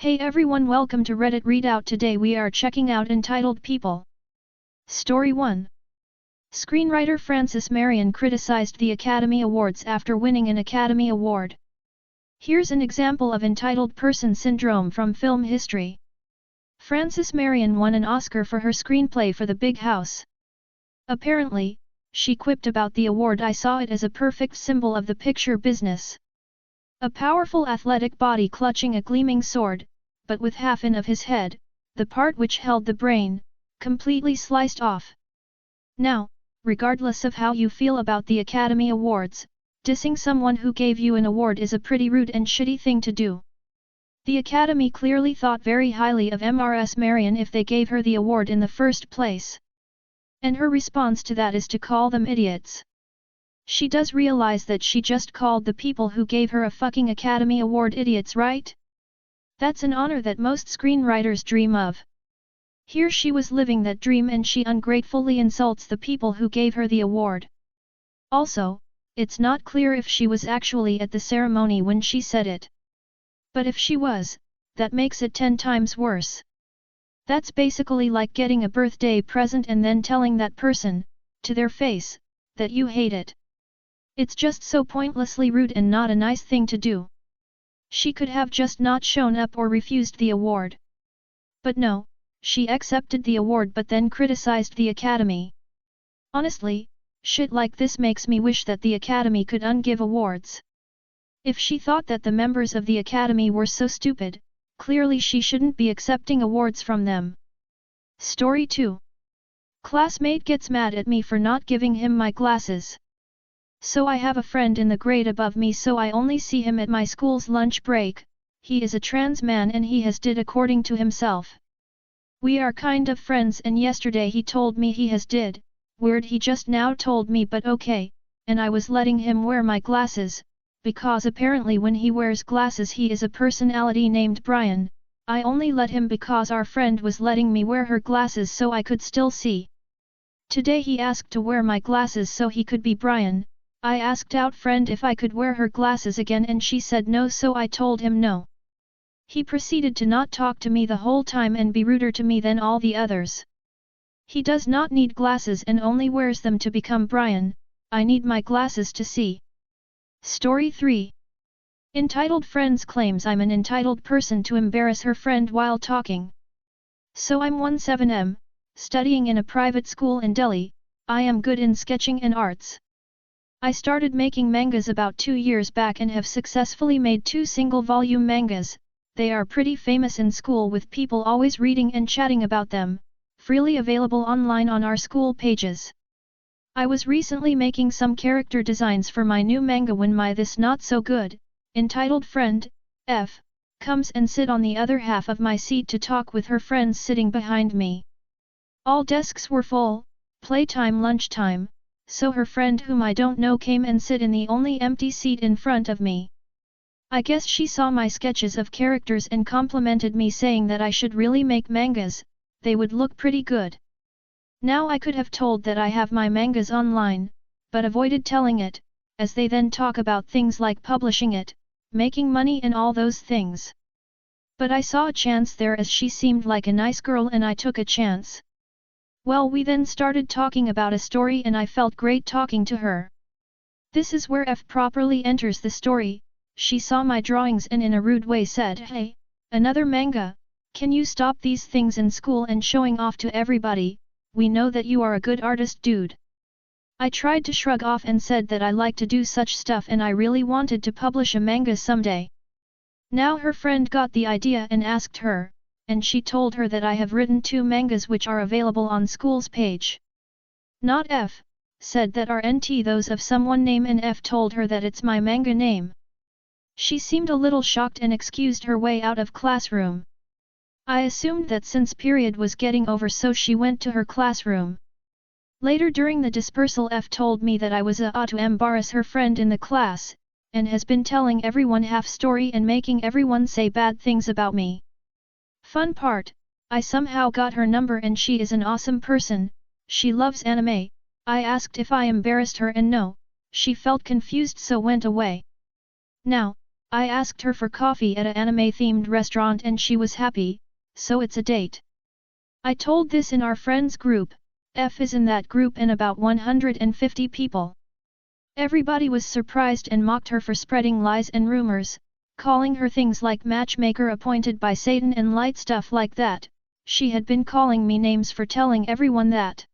Hey everyone, welcome to Reddit Readout. Today we are checking out Entitled People. Story 1. Screenwriter Frances Marion criticized the Academy Awards after winning an Academy Award. Here's an example of entitled person syndrome from film history. Frances Marion won an Oscar for her screenplay for The Big House. Apparently, she quipped about the award, "I saw it as a perfect symbol of the picture business. A powerful athletic body clutching a gleaming sword, but with half in of his head, the part which held the brain, completely sliced off." Now, regardless of how you feel about the Academy Awards, dissing someone who gave you an award is a pretty rude and shitty thing to do. The Academy clearly thought very highly of Ms. Marion if they gave her the award in the first place. And her response to that is to call them idiots. She does realize that she just called the people who gave her a fucking Academy Award idiots, right? That's an honor that most screenwriters dream of. Here she was living that dream and she ungratefully insults the people who gave her the award. Also, it's not clear if she was actually at the ceremony when she said it. But if she was, that makes it 10 times worse. That's basically like getting a birthday present and then telling that person, to their face, that you hate it. It's just so pointlessly rude and not a nice thing to do. She could have just not shown up or refused the award. But no, she accepted the award but then criticized the Academy. Honestly, shit like this makes me wish that the Academy could ungive awards. If she thought that the members of the Academy were so stupid, clearly she shouldn't be accepting awards from them. Story 2. Classmate gets mad at me for not giving him my glasses. So I have a friend in the grade above me, so I only see him at my school's lunch break. He is a trans man and he has did according to himself. We are kind of friends and yesterday he told me he has did, weird he just now told me but okay, and I was letting him wear my glasses, because apparently when he wears glasses he is a personality named Brian. I only let him because our friend was letting me wear her glasses so I could still see. Today he asked to wear my glasses so he could be Brian. I asked out friend if I could wear her glasses again and she said no, so I told him no. He proceeded to not talk to me the whole time and be ruder to me than all the others. He does not need glasses and only wears them to become Brian. I need my glasses to see. Story 3. Entitled Friends claims I'm an entitled person to embarrass her friend while talking. So I'm 17M, studying in a private school in Delhi. I am good in sketching and arts. I started making mangas about 2 years back and have successfully made 2 single-volume mangas. They are pretty famous in school with people always reading and chatting about them, freely available online on our school pages. I was recently making some character designs for my new manga when my this not so good, entitled friend, F, comes and sit on the other half of my seat to talk with her friends sitting behind me. All desks were full, playtime lunchtime. So her friend whom I don't know came and sit in the only empty seat in front of me. I guess she saw my sketches of characters and complimented me saying that I should really make mangas, they would look pretty good. Now I could have told that I have my mangas online, but avoided telling it, as they then talk about things like publishing it, making money and all those things. But I saw a chance there as she seemed like a nice girl and I took a chance. Well, we then started talking about a story and I felt great talking to her. This is where F properly enters the story. She saw my drawings and in a rude way said, "Hey, another manga, can you stop these things in school and showing off to everybody, we know that you are a good artist dude." I tried to shrug off and said that I like to do such stuff and I really wanted to publish a manga someday. Now her friend got the idea and asked her, and she told her that I have written 2 mangas which are available on school's page. Not F, said that are NT those of someone name and F told her that it's my manga name. She seemed a little shocked and excused her way out of classroom. I assumed that since period was getting over so she went to her classroom. Later during the dispersal F told me that I was to embarrass her friend in the class, and has been telling everyone half story and making everyone say bad things about me. Fun part, I somehow got her number and she is an awesome person, she loves anime. I asked if I embarrassed her and no, she felt confused so went away. Now, I asked her for coffee at an anime-themed restaurant and she was happy, so it's a date. I told this in our friends group. F is in that group and about 150 people. Everybody was surprised and mocked her for spreading lies and rumors, calling her things like matchmaker appointed by Satan and light stuff like that. She had been calling me names for telling everyone that.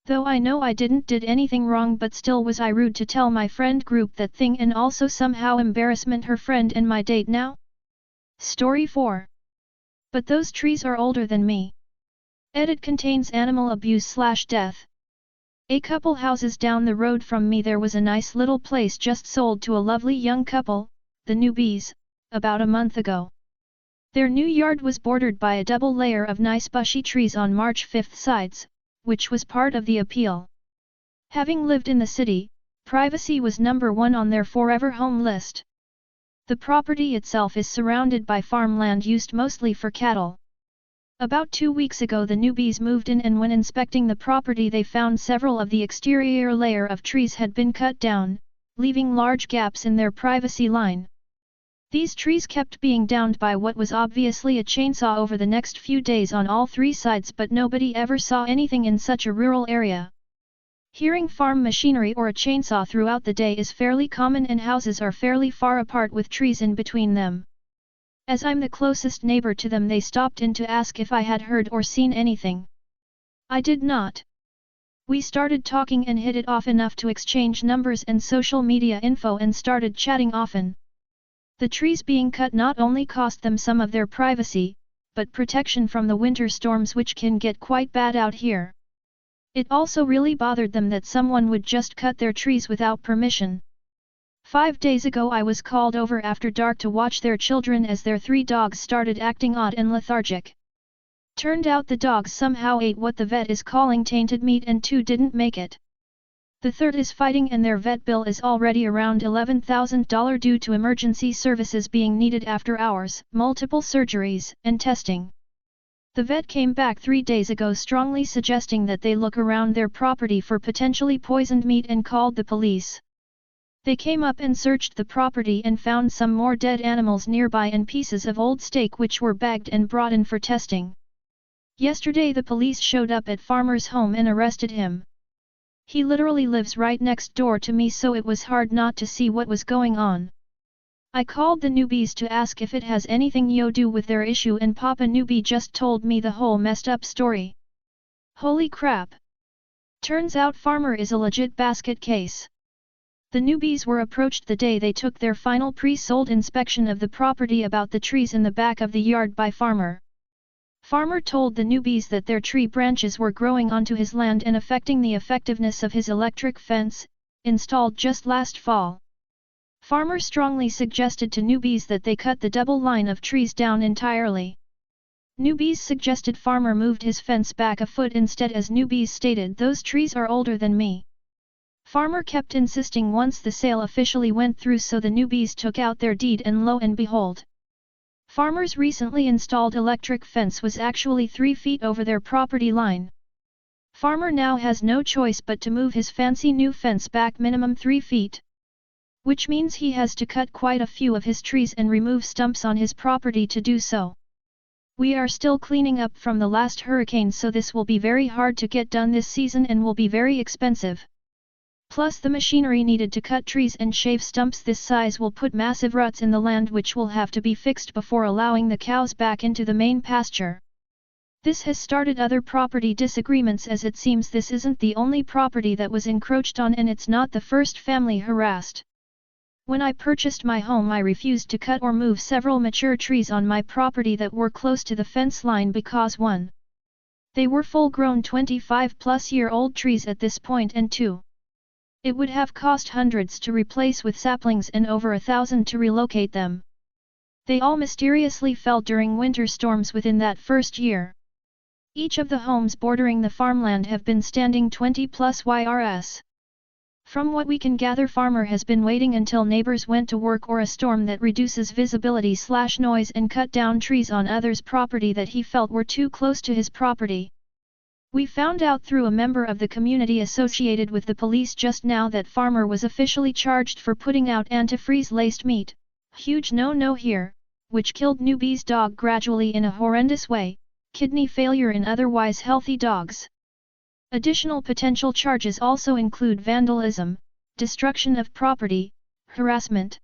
Though I know I didn't did anything wrong, but still was I rude to tell my friend group that thing and also somehow embarrassment her friend and my date now? Story 4. But those trees are older than me. Edit contains animal abuse/death. A couple houses down the road from me there was a nice little place just sold to a lovely young couple, the newbies, about a month ago. Their new yard was bordered by a double layer of nice bushy trees on March 5th sides, which was part of the appeal. Having lived in the city, privacy was number one on their forever home list. The property itself is surrounded by farmland used mostly for cattle. About 2 weeks ago the newbies moved in, and when inspecting the property they found several of the exterior layer of trees had been cut down, leaving large gaps in their privacy line. These trees kept being downed by what was obviously a chainsaw over the next few days on all 3 sides, but nobody ever saw anything in such a rural area. Hearing farm machinery or a chainsaw throughout the day is fairly common, and houses are fairly far apart with trees in between them. As I'm the closest neighbor to them, they stopped in to ask if I had heard or seen anything. I did not. We started talking and hit it off enough to exchange numbers and social media info and started chatting often. The trees being cut not only cost them some of their privacy, but protection from the winter storms which can get quite bad out here. It also really bothered them that someone would just cut their trees without permission. 5 days ago I was called over after dark to watch their children as their 3 dogs started acting odd and lethargic. Turned out the dogs somehow ate what the vet is calling tainted meat and 2 didn't make it. The 3rd is fighting and their vet bill is already around $11,000 due to emergency services being needed after hours, multiple surgeries, and testing. The vet came back 3 days ago strongly suggesting that they look around their property for potentially poisoned meat and called the police. They came up and searched the property and found some more dead animals nearby and pieces of old steak which were bagged and brought in for testing. Yesterday the police showed up at Farmer's home and arrested him. He literally lives right next door to me, so it was hard not to see what was going on. I called the newbies to ask if it has anything to do with their issue, and Papa Newbie just told me the whole messed up story. Holy crap! Turns out Farmer is a legit basket case. The newbies were approached the day they took their final pre-sold inspection of the property about the trees in the back of the yard by Farmer. Farmer told the newbies that their tree branches were growing onto his land and affecting the effectiveness of his electric fence, installed just last fall. Farmer strongly suggested to newbies that they cut the double line of trees down entirely. Newbies suggested Farmer moved his fence back a foot instead, as newbies stated those trees are older than me. Farmer kept insisting once the sale officially went through, so the newbies took out their deed and lo and behold. Farmer's recently installed electric fence was actually 3 feet over their property line. Farmer now has no choice but to move his fancy new fence back minimum 3 feet. Which means he has to cut quite a few of his trees and remove stumps on his property to do so. We are still cleaning up from the last hurricane, so this will be very hard to get done this season and will be very expensive. Plus the machinery needed to cut trees and shave stumps this size will put massive ruts in the land which will have to be fixed before allowing the cows back into the main pasture. This has started other property disagreements, as it seems this isn't the only property that was encroached on, and it's not the first family harassed. When I purchased my home I refused to cut or move several mature trees on my property that were close to the fence line because 1. They were full-grown 25-plus-year-old trees at this point, and 2. It would have cost hundreds to replace with saplings and over $1,000 to relocate them. They all mysteriously fell during winter storms within that first year. Each of the homes bordering the farmland have been standing 20+ YRS. From what we can gather, Farmer has been waiting until neighbors went to work or a storm that reduces visibility/noise and cut down trees on others' property that he felt were too close to his property. We found out through a member of the community associated with the police just now that Farmer was officially charged for putting out antifreeze-laced meat, Huge no here, which killed newbie's dog gradually in a horrendous way, kidney failure in otherwise healthy dogs. Additional potential charges also include vandalism, destruction of property, harassment.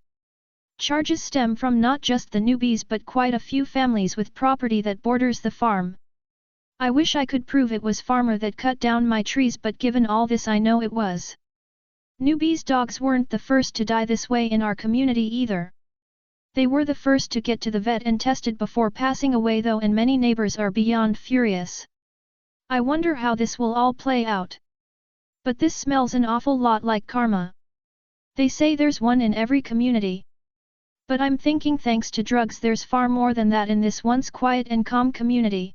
Charges stem from not just the newbies but quite a few families with property that borders the farm. I wish I could prove it was farmer that cut down my trees, but given all this I know it was. Newbies' dogs weren't the first to die this way in our community either. They were the first to get to the vet and tested before passing away though, and many neighbors are beyond furious. I wonder how this will all play out. But this smells an awful lot like karma. They say there's one in every community. But I'm thinking thanks to drugs there's far more than that in this once quiet and calm community.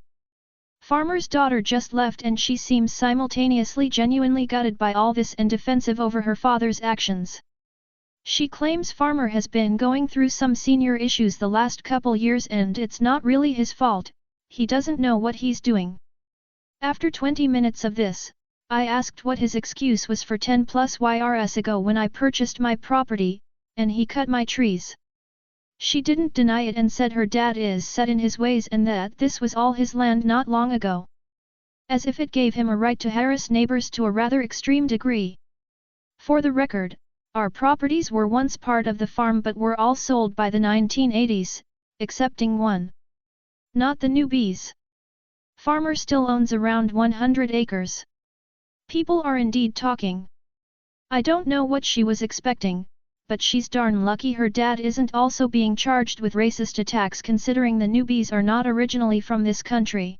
Farmer's daughter just left and she seems simultaneously genuinely gutted by all this and defensive over her father's actions. She claims farmer has been going through some senior issues the last couple years and it's not really his fault, he doesn't know what he's doing. After 20 minutes of this, I asked what his excuse was for 10+ years ago when I purchased my property, and he cut my trees. She didn't deny it and said her dad is set in his ways and that this was all his land not long ago. As if it gave him a right to harass neighbors to a rather extreme degree. For the record, our properties were once part of the farm but were all sold by the 1980s, excepting one. Not the newbies. Farmer still owns around 100 acres. People are indeed talking. I don't know what she was expecting, but she's darn lucky her dad isn't also being charged with racist attacks considering the newbies are not originally from this country.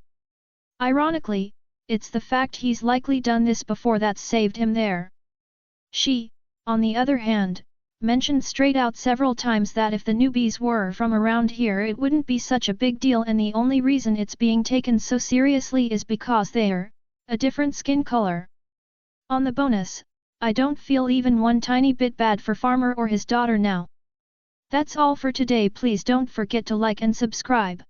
Ironically, it's the fact he's likely done this before that's saved him there. She, on the other hand, mentioned straight out several times that if the newbies were from around here it wouldn't be such a big deal and the only reason it's being taken so seriously is because they're a different skin color. On the bonus, I don't feel even one tiny bit bad for farmer or his daughter now. That's all for today. Please don't forget to like and subscribe.